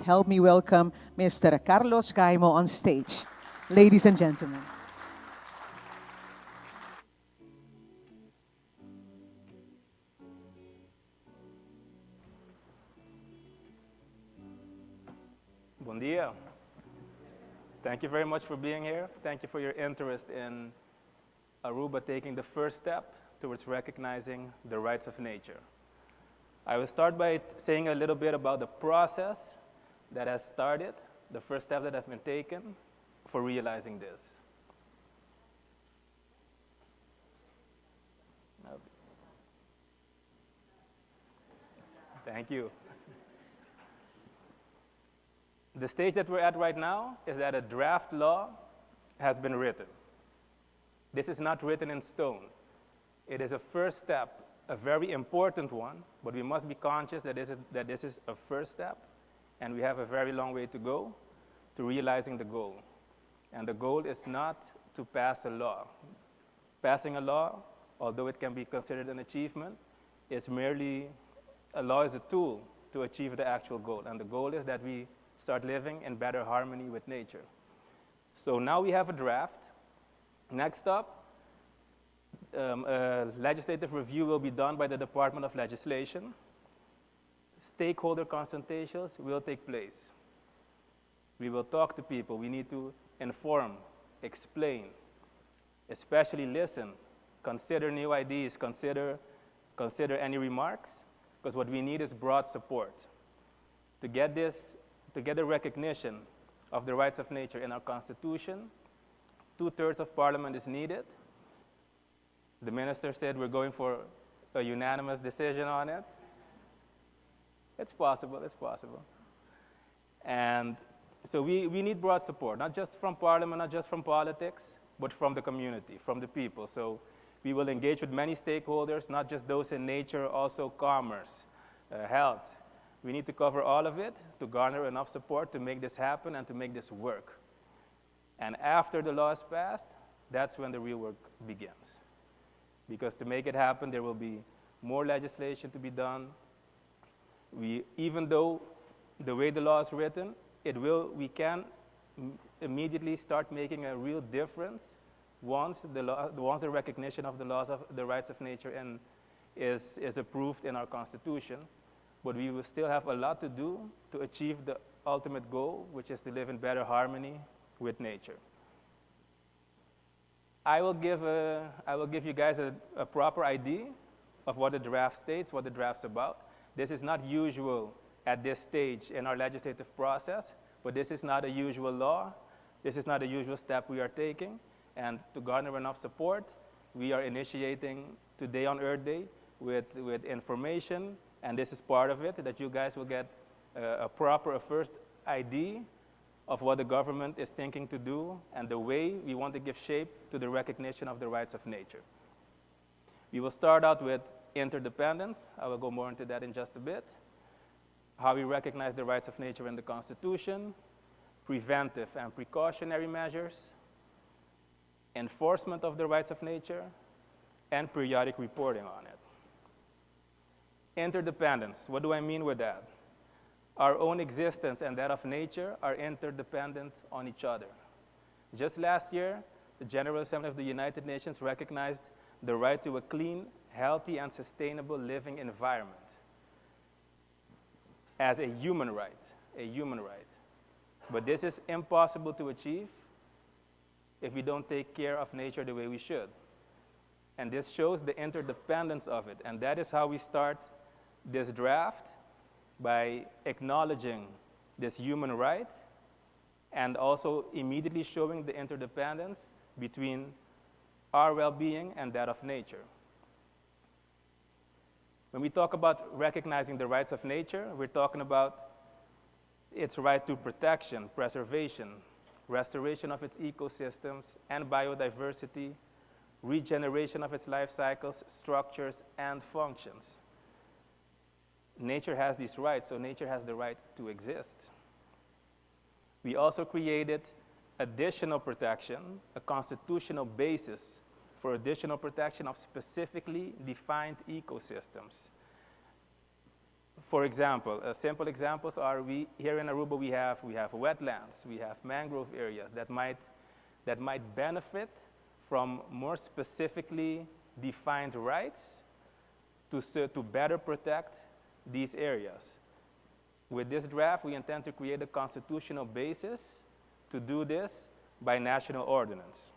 Help me welcome Mr. Carlos Guiamo on stage. Ladies and gentlemen. Bom dia. Thank you very much for being here. Thank you for your interest in Aruba taking the first step towards recognizing the rights of nature. I will start by saying a little bit about the process that has started, the first steps that have been taken for realizing this. Thank you. The stage that we're at right now is that a draft law has been written. This is not written in stone. It is a first step, a very important one, but we must be conscious that this is a first step, and we have a very long way to go to realizing the goal. And the goal is not to pass a law. Passing a law, although it can be considered an achievement, is merely, a law is a tool to achieve the actual goal. And the goal is that we start living in better harmony with nature. So now we have a draft. Next up, a legislative review will be done by the Department of Legislation. Stakeholder consultations will take place. We will talk to people. We need to inform, explain, especially listen, consider new ideas, consider any remarks, because what we need is broad support. To get the recognition of the rights of nature in our Constitution, 2/3 of Parliament is needed. The minister said we're going for a unanimous decision on it. It's possible, it's possible. And so we need broad support, not just from Parliament, not just from politics, but from the community, from the people. So we will engage with many stakeholders, not just those in nature, also commerce, health. We need to cover all of it to garner enough support to make this happen and to make this work. And after the law is passed, that's when the real work begins. Because to make it happen, there will be more legislation to be done. Even though the way the law is written, we can immediately start making a real difference once the recognition of the laws of the rights of nature is approved in our Constitution. But we will still have a lot to do to achieve the ultimate goal, which is to live in better harmony with nature. I will give you guys a proper idea of what the draft states, what the draft's about. This is not usual at this stage in our legislative process, but this is not a usual law. This is not a usual step we are taking. And to garner enough support, we are initiating today on Earth Day with information, and this is part of it, that you guys will get a first idea of what the government is thinking to do and the way we want to give shape to the recognition of the rights of nature. We will start out with interdependence. I will go more into that in just a bit. How we recognize the rights of nature in the Constitution, preventive and precautionary measures, enforcement of the rights of nature, and periodic reporting on it. Interdependence, what do I mean with that? Our own existence and that of nature are interdependent on each other. Just last year, the General Assembly of the United Nations recognized the right to a clean, healthy, and sustainable living environment as a human right, a human right. But this is impossible to achieve if we don't take care of nature the way we should. And this shows the interdependence of it, and that is how we start this draft, by acknowledging this human right and also immediately showing the interdependence between our well-being and that of nature. When we talk about recognizing the rights of nature, we're talking about its right to protection, preservation, restoration of its ecosystems and biodiversity, regeneration of its life cycles, structures, and functions. Nature has these rights, so nature has the right to exist. We also created additional protection, a constitutional basis for additional protection of specifically defined ecosystems. For example, simple examples are here in Aruba we have wetlands, we have mangrove areas that might benefit from more specifically defined rights to better protect these areas. With this draft, we intend to create a constitutional basis to do this by national ordinance.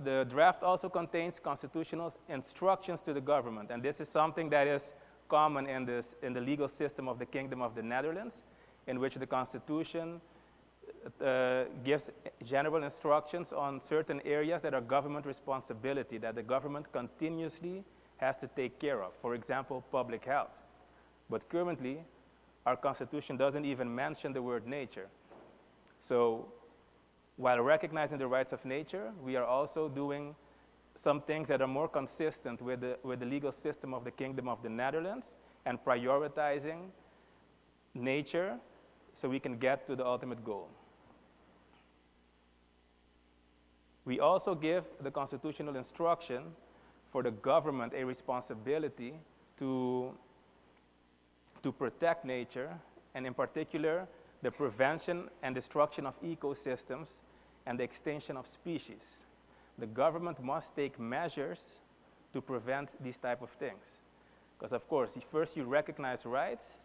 The draft also contains constitutional instructions to the government, and this is something that is common in the legal system of the Kingdom of the Netherlands, in which the Constitution gives general instructions on certain areas that are government responsibility, that the government continuously has to take care of. For example, public health. But currently, our Constitution doesn't even mention the word nature. So, while recognizing the rights of nature, we are also doing some things that are more consistent with the legal system of the Kingdom of the Netherlands and prioritizing nature so we can get to the ultimate goal. We also give the constitutional instruction for the government a responsibility to protect nature, and in particular, the prevention and destruction of ecosystems and the extinction of species. The government must take measures to prevent these type of things. Because of course, first you recognize rights,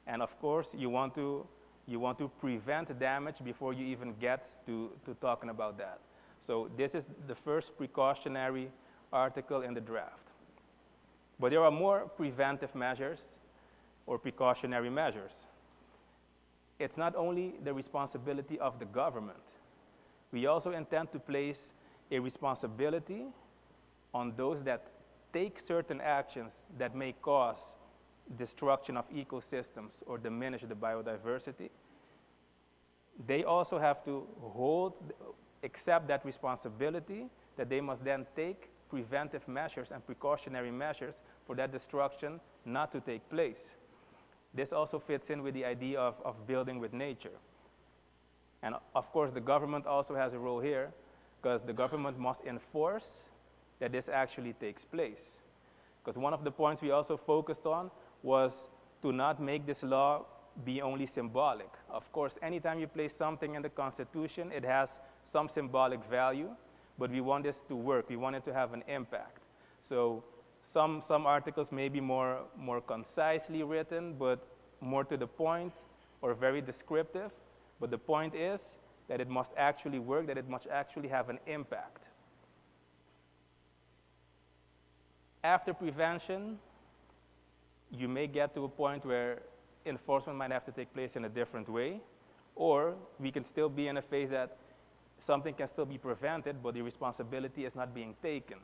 and of course you want to prevent damage before you even get to talking about that. So this is the first precautionary article in the draft. But there are more preventive measures or precautionary measures. It's not only the responsibility of the government. We also intend to place a responsibility on those that take certain actions that may cause destruction of ecosystems or diminish the biodiversity. They also have to accept that responsibility, that they must then take preventive measures and precautionary measures for that destruction not to take place. This also fits in with the idea of building with nature. And of course, the government also has a role here, because the government must enforce that this actually takes place. Because one of the points we also focused on was to not make this law be only symbolic. Of course, anytime you place something in the Constitution, it has some symbolic value, but we want this to work. We want it to have an impact. So some articles may be more concisely written, but more to the point or very descriptive. But the point is that it must actually work, that it must actually have an impact. After prevention, you may get to a point where enforcement might have to take place in a different way, or we can still be in a phase that something can still be prevented, but the responsibility is not being taken.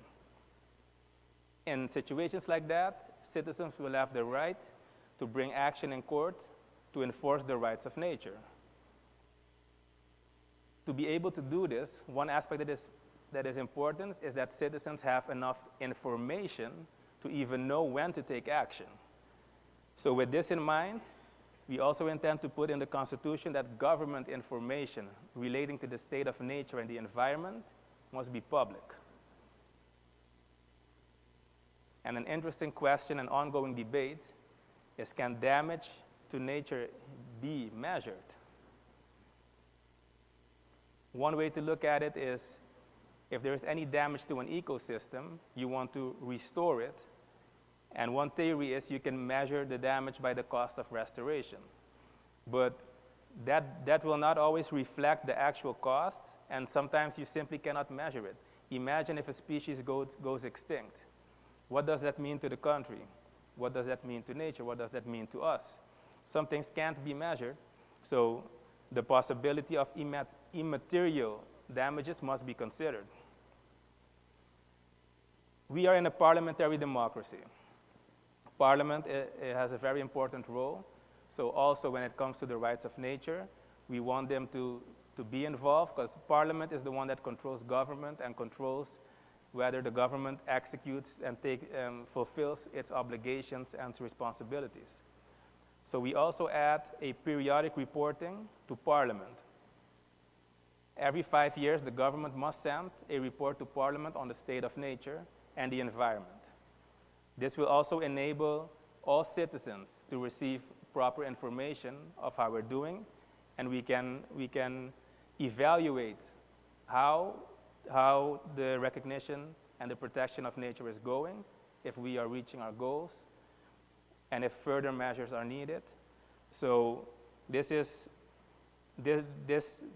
In situations like that, citizens will have the right to bring action in court to enforce the rights of nature. To be able to do this, one aspect that is important is that citizens have enough information to even know when to take action. So with this in mind, we also intend to put in the Constitution that government information relating to the state of nature and the environment must be public. And an interesting question and ongoing debate is, can damage to nature be measured? One way to look at it is, if there is any damage to an ecosystem, you want to restore it. And one theory is you can measure the damage by the cost of restoration. But that will not always reflect the actual cost, and sometimes you simply cannot measure it. Imagine if a species goes extinct. What does that mean to the country? What does that mean to nature? What does that mean to us? Some things can't be measured, so the possibility of immaterial damages must be considered. We are in a parliamentary democracy. Parliament has a very important role, so also when it comes to the rights of nature, we want them to be involved, because Parliament is the one that controls government and controls whether the government executes and fulfills its obligations and its responsibilities. So we also add a periodic reporting to Parliament. Every 5 years, the government must send a report to Parliament on the state of nature and the environment. This will also enable all citizens to receive proper information of how we're doing, and we can evaluate how the recognition and the protection of nature is going, if we are reaching our goals, and if further measures are needed. So this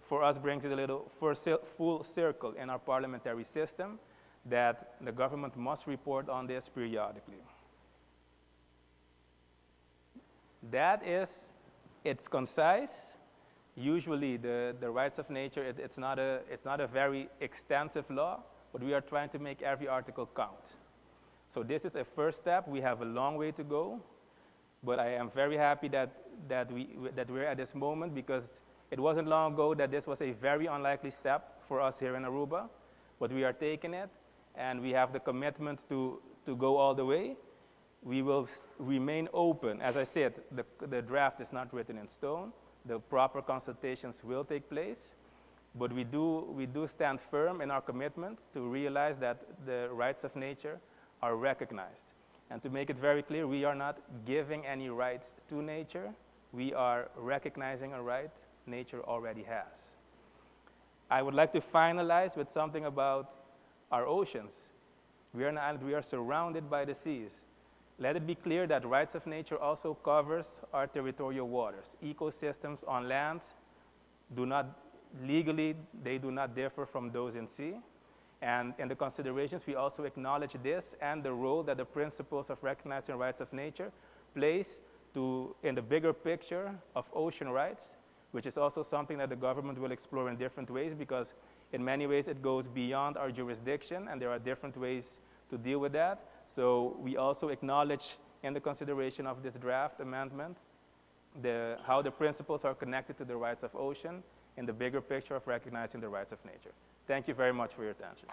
for us brings it a little full circle in our parliamentary system, that the government must report on this periodically. It's concise. Usually the rights of nature, it's not a very extensive law, but we are trying to make every article count. So this is a first step. We have a long way to go, but I am very happy that we're at this moment, because it wasn't long ago that this was a very unlikely step for us here in Aruba, but we are taking it, and we have the commitment to go all the way. We will remain open. As I said, the draft is not written in stone. The proper consultations will take place, but we do stand firm in our commitment to realize that the rights of nature are recognized. And to make it very clear, we are not giving any rights to nature. We are recognizing a right nature already has. I would like to finalize with something about our oceans. We are surrounded by the seas. Let it be clear that rights of nature also covers our territorial waters. Ecosystems on land legally, they do not differ from those in sea. And in the considerations, we also acknowledge this and the role that the principles of recognizing rights of nature plays in the bigger picture of ocean rights, which is also something that the government will explore in different ways, because in many ways it goes beyond our jurisdiction, and there are different ways to deal with that. So we also acknowledge in the consideration of this draft amendment how the principles are connected to the rights of ocean in the bigger picture of recognizing the rights of nature. Thank you very much for your attention.